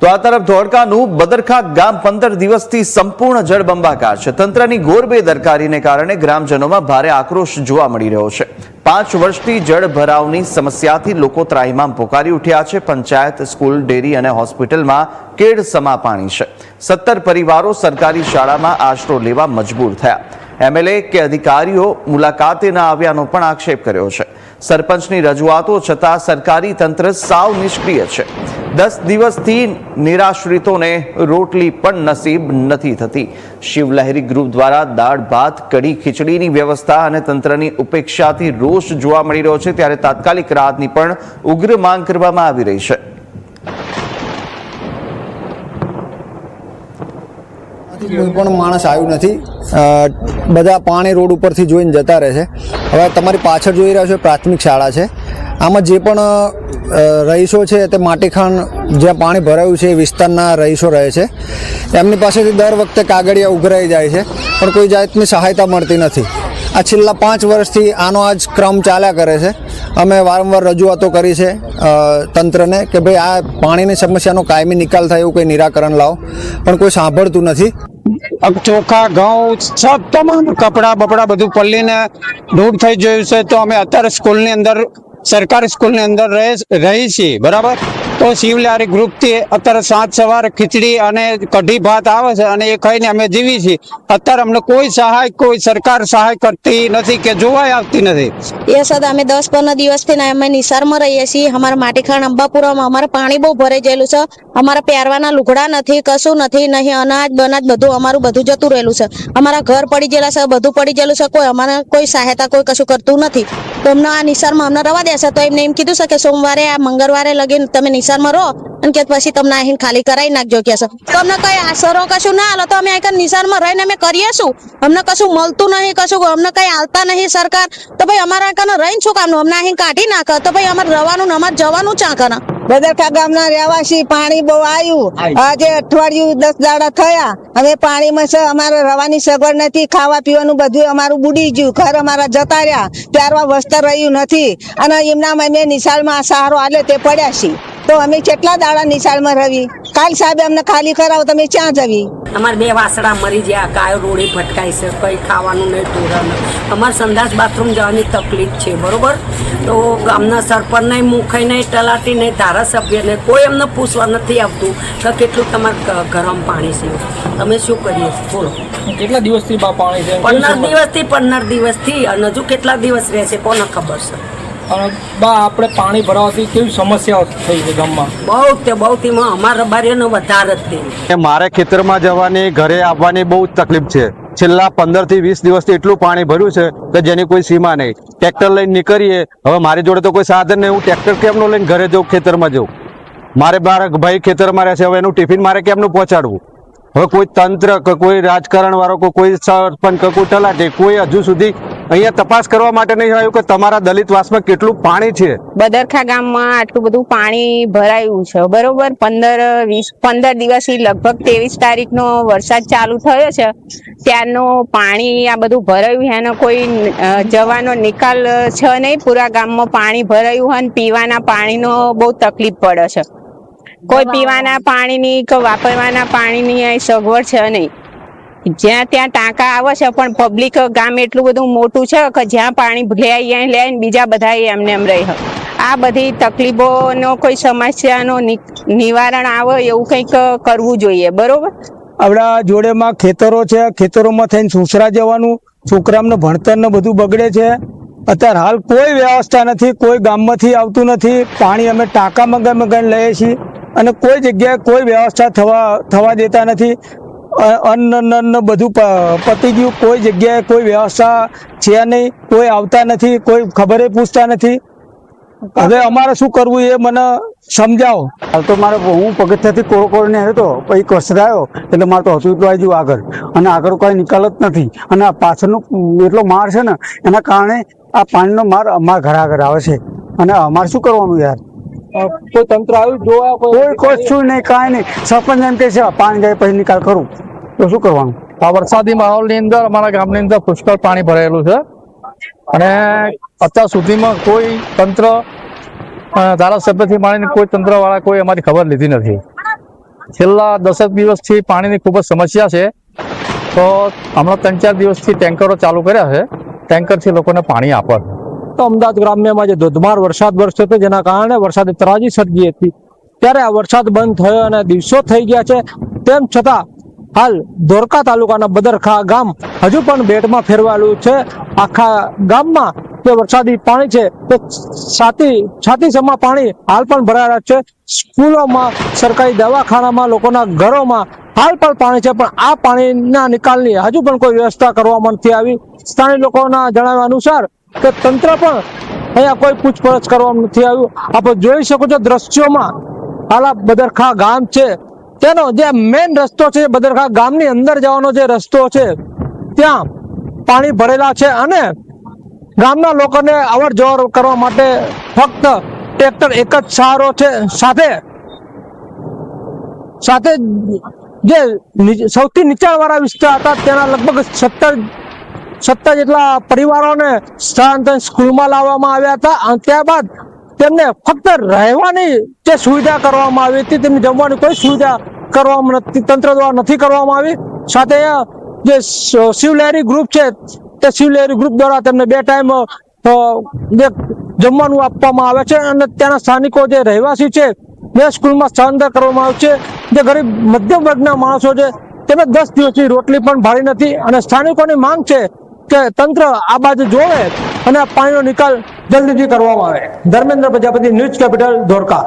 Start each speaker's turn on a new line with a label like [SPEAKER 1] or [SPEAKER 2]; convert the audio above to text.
[SPEAKER 1] તો આ તરફ ધોળકાનું બદરખા ગામ 15 દિવસથી સંપૂર્ણ જળબંબાકાર છે। તંત્રની ઘોર બેદરકારીને કારણે ગ્રામજનોમાં ભારે આક્રોશ જોવા મળી રહ્યો છે। 5 વર્ષથી જળ ભરાવની સમસ્યાથી લોકો ત્રાહિમામ પોકારી ઉઠ્યા છે। પંચાયત, સ્કૂલ, ડેરી અને હોસ્પિટલમાં કેડ સમા પાણી છે। 17 પરિવારો સરકારી શાળામાં આશરો લેવા મજબૂર થયા। એમએલએ કે અધિકારીઓ મુલાકાતે ન આવ્યાનો પણ આક્ષેપ કર્યો છે। સરપંચની રજૂઆતો છતાં સરકારી તંત્ર સાવ નિષ્ક્રિય છે। 10 દિવસથી નિરાશ્રિતોને રોટલી પણ નસીબ નથી થતી। શિવલહેરી ગ્રુપ દ્વારા દાળ ભાત, કઢી ખીચડીની વ્યવસ્થા અને તંત્રની ઉપેક્ષાથી રોષ જોવા મળી રહ્યો છે, ત્યારે તાત્કાલિક રાહતની પણ ઉગ્ર માંગ કરવામાં આવી રહી છે।
[SPEAKER 2] કોઈ પણ માણસ આવ્યું નથી। બધા પાણી રોડ ઉપરથી જોઈને જતા રહે છે। હવે તમારી પાછળ જોઈ રહ્યા છો પ્રાથમિક શાળા છે। આમાં જે પણ રહીશો છે તે માટીખાણ જ્યાં પાણી ભરાયું છે એ વિસ્તારના રહીશો રહે છે। એમની પાસેથી દર વખતે કાગળિયા ઉઘરાઈ જાય છે, પણ કોઈ જાતની સહાયતા મળતી નથી। આ છેલ્લા 5 વર્ષથી આનો આ જ ક્રમ ચાલ્યા કરે છે। અમે વારંવાર રજૂઆતો કરી છે તંત્રને કે ભાઈ આ પાણીની સમસ્યાનો કાયમી નિકાલ થાય એવું કંઈ નિરાકરણ લાવો, પણ કોઈ સાંભળતું નથી।
[SPEAKER 3] ચોખા, ઘઉં, સબ તમામ કપડા બપડા બધું પલ્લીને ધૂળ થઈ ગયું છે। તો અમે અત્યારે સ્કૂલની અંદર, સરકારી સ્કૂલની અંદર રહી છીએ, બરાબર। તો શિવલહેરી ગ્રુપથી અત્યારે સાંજ સવારે ખીચડી અને કઢી ભાત આવે છે અને એ ખાઈને અમે જીવી છીએ। અત્યારે અમને કોઈ સહાય, કોઈ સરકાર સહાય કરતી નથી કે જોવાય આવતી નથી।
[SPEAKER 4] એ સદ અમે 10-15 દિવસથી અમે નિસારમાં રહીએ છીએ। અમારા માટીખાણ અંબાપુરામાં અમારે પાણી બહુ ભરાઈ ગયેલું છે। અમારા પહેરવાના લુગડા નથી, કશું નથી, નહીં અનાજ બનાજ બધું અમારું બધું જતું રહેલું છે। અમારા ઘર પડી ગયેલા છે, બધું પડી ગયેલું છે। કોઈ અમારે કોઈ સહાયતા કોઈ કશું કરતું નથી। તો અમને આ નિસારમાં અમને રવા દેશે તો એમને એમ કીધું છે કે સોમવારે આ મંગળવારે લગીને તમે નિસારમાં રહો અને કે પછી તમને અહીં ખાલી કરાવી નાખજો કે છે। તો અમને કઈ આશરો કશું ના હાલો તો અમે અહીં નિસારમાં રહીને અમે કરીએ શું? અમને કશું મળતું નહીં, કશું અમને કઈ આવતા નહીં સરકાર। તો ભાઈ અમારા કને રહીને શું કામનું? અમને અહીં કાઢી નાખે તો ભાઈ અમારે રવાનું અમારે જવાનું ચા કને?
[SPEAKER 5] બદરખા ગામના રહેવાસી, પાણી બહુ આવ્યું। આજે અઠવાડિયું 10 દાડા થયા। હવે પાણીમાં છે, અમારે રવાની સગવડ નથી, ખાવા પીવાનું બધું અમારું બુડી ગયું। ઘર અમારા જતા રહ્યા, ત્યારવા વસ્ત્ર રહ્યું નથી અને એમના અમે નિશાળમાં સહારો આલે તે પડ્યા છીએ। તો અમે કેટલા દાડા નિશાળમાં રવી? કાલ સાહેબ અમને ખાલી કરાવો, તમે ક્યાં જવી?
[SPEAKER 6] અમારે 2 વાસડા મરી ગયા, ગાયો રોડે ભટકાય છે, કઈ ખાવાનું નહીં, ટોરાનું। અમારે સંડાસ બાથરૂમ જવાની તકલીફ છે, બરોબર। તો ગામના સરપંચને, મુખાઈને, તલાટીને, ધારાસભ્યને કોઈ એમને પૂછવા નથી આવતું કે કેટલું તમારે ગરમ પાણી છે, તમે શું કરીએ? બોલો,
[SPEAKER 7] કેટલા દિવસથી પાણી છે?
[SPEAKER 6] 15 દિવસથી અને હજુ કેટલા દિવસ રહેશે કોને ખબર છે।
[SPEAKER 7] અને બા આપણે પાણી ભરાવાથી કેવી સમસ્યાઓ થઈ છે ગામમાં?
[SPEAKER 6] બહુ અમારા બારીઓનો વધારે જ થઈ।
[SPEAKER 8] મારે ખેતરમાં જવાની, ઘરે આવવાની બહુ તકલીફ છે। છેલ્લા 15 થી 20 દિવસથી એટલું પાણી ભર્યું છે કે જેની કોઈ સીમા નહીં। ટ્રેક્ટર લઈને નીકળીએ, હવે મારી જોડે તો કોઈ સાધન નહીં, હું ટ્રેક્ટર કેમનું લઈને ઘરે જઉં, ખેતરમાં જઉં? મારા ભાઈ ખેતરમાં રહેશે, હવે એનું ટિફિન મારે કેમનું પહોંચાડવું? હવે કોઈ તંત્ર કે કોઈ રાજકારણ વાળો કે કોઈ સરપંચ કે કોઈ તલાટી કોઈ હજુ સુધી અહીંયા તપાસ કરવા માટે નહીં આવ્યું કે તમારા દલિતવાસમાં કેટલું પાણી છે।
[SPEAKER 9] બદરખા ગામમાં આટલું બધું પાણી ભરાયું છે, બરોબર। 15 દિવસથી લગભગ 23 તારીખનો વરસાદ ચાલુ થયો છે, ત્યારનું પાણી આ બધું ભરાયું છે અને કોઈ જવાનો નિકાલ છે નહીં। પૂરા ગામમાં પાણી ભરાયું અને પીવાના પાણીનો બહુ તકલીફ પડે છે। કોઈ પીવાના પાણીની કે વાપરવાના પાણીની સગવડ છે નહીં। જ્યાં ત્યાં ટાંકા આવે છે, પણ પબ્લિક ગામ એટલું બધું મોટું છે કે જ્યાં પાણી લે બીજા બધા એમને એમ રહે। આ બધી તકલીફોનો કોઈ સમસ્યાનો નિવારણ આવે એવું કંઈક કરવું જોઈએ, બરોબર।
[SPEAKER 3] આપણા જોડેમાં ખેતરો છે, ખેતરોમાં થઈને સુસરા જવાનું, છોકરાઓને ભણતર ને બધું બગડે છે। અત્યારે હાલ કોઈ વ્યવસ્થા નથી, કોઈ ગામમાંથી આવતું નથી। પાણી અમે ટાંકા મંગાવીને લઈએ છીએ અને કોઈ જગ્યાએ કોઈ વ્યવસ્થા થવા દેતા નથી। અન્ન બધું પતી ગયું, કોઈ જગ્યાએ કોઈ વ્યવસ્થા છે નહીં, કોઈ આવતા નથી, કોઈ ખબરે પૂછતા નથી। હવે અમારે શું કરવું એ મને સમજાવો।
[SPEAKER 8] હાલ તો મારે હું પગથિયાથી કોરોકોરોને આવ્યો હતો, પછી કસરાયો એટલે મારે તો હતું એટલું આવી ગયું આગળ, અને આગળ કોઈ નિકાલ જ નથી। અને આ પાછળનો એટલો માર છે ને, એના કારણે આ પાણીનો માર અમારા ઘર આગળ આવે છે, અને અમારે શું કરવાનું યાર?
[SPEAKER 7] કોઈ તંત્ર આવ્યું જોવા?
[SPEAKER 8] કોઈ કશું નહીં, કાંઈ નહીં। સરપંચ એમ કે છે પાણી જાય પછી નિકાલ કરું, તો શું કરવાનું?
[SPEAKER 7] આ વરસાદી માહોલની અંદર અમારા ગામની અંદર પુષ્કળ પાણી ભરાયેલું છે અને અત્યાર સુધીમાં કોઈ તંત્ર, ધારાસભ્યથી માંડીને કોઈ તંત્ર વાળા કોઈ અમારી ખબર લીધી નથી। છેલ્લા 10 દિવસથી પાણીની ખૂબ જ સમસ્યા છે. તો હમણાં 3-4 દિવસથી ટેન્કરો ચાલુ કર્યા છે. ટેન્કરથી લોકોને પાણી આપે છે.
[SPEAKER 3] તો અમદાવાદ ગ્રામ્યમાં જે ધોધમાર વરસાદ વરસ્યો હતો જેના કારણે વરસાદે તરાજી સર્જી હતી, ત્યારે આ વરસાદ બંધ થયો અને દિવસો થઈ ગયા છે. તેમ છતાં હાલ ધોળકા તાલુકાના બદરખા ગામ હજુ પણ બેટમાં ફેરવાયેલું છે. આખા ગામમાં જે વરસાદી પાણી છે તે છાતીસમાં પાણી હાલ પણ ભરાયેલા છે. સ્કૂલોમાં, સરકારી દવાખાનામાં, લોકોના ઘરોમાં હાલ પણ પાણી છે, પણ આ પાણીના નિકાલની હજુ પણ કોઈ વ્યવસ્થા કરવામાં નથી આવી. સ્થાનિક લોકોના જણાવ્યા અનુસાર કે તંત્ર પણ અહીંયા કોઈ પૂછપરછ કરવામાં નથી આવ્યું. આપ જોઈ શકો છો દ્રશ્યોમાં, હાલ આ બદરખા ગામ છે તેનો જે મેઇન રસ્તો છે, બદરખા ગામની અંદર જવાનો જે રસ્તો છે ત્યાં પાણી ભરેલા છે અને ગામના લોકોને અવર જવર કરવા માટે ફક્ત ટ્રેક્ટર એક જ સહારો છે. સાથે જે સૌથી નીચાણવાળા વિસ્તાર હતા તેના લગભગ 17 જેટલા પરિવારોને સ્થળાંતર સ્કૂલમાં લાવવામાં આવ્યા હતા અને ત્યારબાદ તેમને ફક્ત રહેવાની જે સુવિધા કરવામાં આવી હતી, તેમની જમવાની કોઈ સુવિધા કરવામાં નથી, તંત્ર દ્વારા નથી કરવામાં આવી. સાથે જે શિવલહેરી ગ્રુપ છે તે શિવલહેરી ગ્રુપ દ્વારા તેમને 2 ટાઈમ જે જમવાનું આપવામાં આવે છે અને ત્યાંના સ્થાનિકો જે રહેવાસી છે તે સ્કૂલમાં સ્થળાંતર કરવામાં આવે છે. જે ગરીબ મધ્યમ વર્ગના માણસો છે તેમને 10 દિવસની રોટલી પણ ભાળી નથી અને સ્થાનિકોની માંગ છે કે તંત્ર આ બાજુ જોવે અને પાણીનો નિકાલ જલ્દીથી કરવામાં આવે. Dharmendra Prajapati, news capital, Dholka.